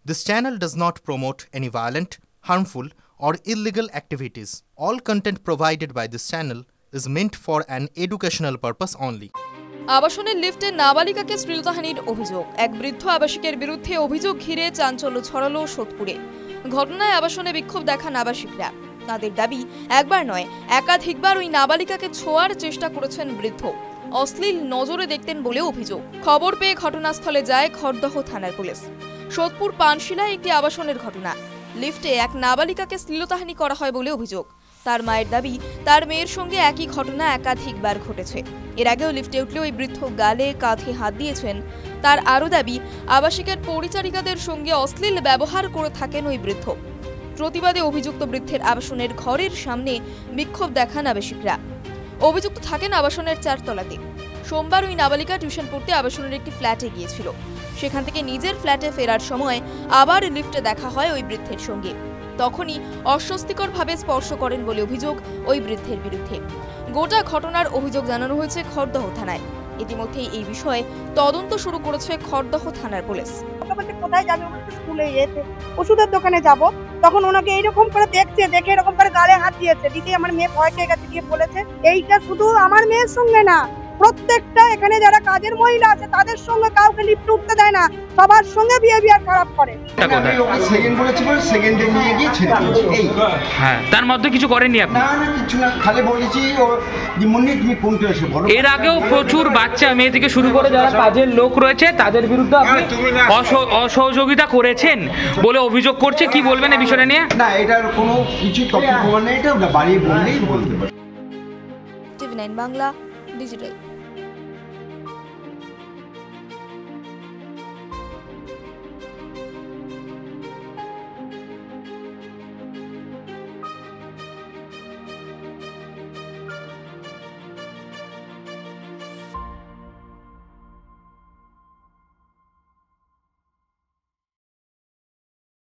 This channel does not promote any violent, harmful, or illegal activities. All content provided by this channel is meant for an educational purpose only. আবাসনের লিফটে নাবালিকাকে শ্লীলতাহানির অভিযোগ। এক বৃদ্ধ আবাসিকের বিরুদ্ধে অভিযোগ ঘিরে চাঞ্চল্য ছড়ালো সোদপুরে। ঘটনায় আবাসনে বিক্ষোভ দেখান আবাসিকরা। তাদের দাবি, একবার নয় একাধিকবার ওই নাবালিকাকে ছোঁয়ার চেষ্টা করেছেন বৃদ্ধ। অশ্লীল নজরে দেখতেন বলে অভিযোগ। খবর পেয়ে ঘটনাস্থলে যায় খড়দহ থানার পুলিশ। সোদপুর পানশিলায় একটি আবাসনের ঘটনা। লিফটে এক নাবালিকাকে শ্লীলতাহানি করা হয় বলে অভিযোগ। তার মায়ের দাবি, তার মেয়ের সঙ্গে একই ঘটনা একাধিকবার ঘটেছে। এর আগেও লিফটে উঠলে ওই বৃদ্ধ গালে কাঁধে হাত দিয়েছেন। তার আরও দাবি, আবাসিকের পরিচারিকাদের সঙ্গে অশ্লীল ব্যবহার করে থাকেন ওই বৃদ্ধ। প্রতিবাদে অভিযুক্ত বৃদ্ধের আবাসনের ঘরের সামনে বিক্ষোভ দেখান আবাসিকরা। অভিযুক্ত থাকেন আবাসনের 4 তলাতে। সোমবার ওই নাবালিকা টিউশন পড়তে আবাসনের একটি ফ্ল্যাটে গিয়েছিল। সেখান থেকে নিজের ফ্ল্যাটে ফেরার সময় আবার লিফটে দেখা হয় ওই বৃদ্ধের সঙ্গে। তখনই অস্বস্তিকরভাবে স্পর্শ করেন বলে অভিযোগ ওই বৃদ্ধের বিরুদ্ধে। গোটা ঘটনার অভিযোগ জানানো হয়েছে খড়দহ থানায়। ইতিমধ্যেই এই বিষয়ে তদন্ত শুরু করেছে খড়দহ থানার পুলিশ। কোথায় যাবে? স্কুলে যেতে, ওষুধের দোকানে যাব, তখন ওনাকে এইরকম করে দেখছে, দেখে এরকম করে গালে হাত দিয়েছে। দিদি আমার মেয়ে ভয় পেয়ে গেছে, গিয়ে বলেছে এইটা শুধু আমার মেয়ের সঙ্গে না, প্রত্যেকটা এখানে যারা কাজের মহিলা আছে তাদের সঙ্গে কাউকে লিফট উঠতে দেয় না, সবার সঙ্গে বিহেভিয়ার খারাপ করে। তার মধ্যে কিছু করেননি আপনি? না কিছু না, খালি বলেছি তুমি কোনটা এসে বলো। এর আগেও প্রচুর বাচ্চা মেয়ে থেকে শুরু করে যারা কাজের লোক রয়েছে তাদের বিরুদ্ধে আপনি অসহযোগিতা করেছেন বলে অভিযোগ করছে। কি বলবেন এই বিষয়টা নিয়ে? না, এটার কোনো কিছু তথ্য প্রমাণ নেই, এটা বাড়িয়ে বললেই বলতে পারে। টিভি9 বাংলা ডিজিটাল।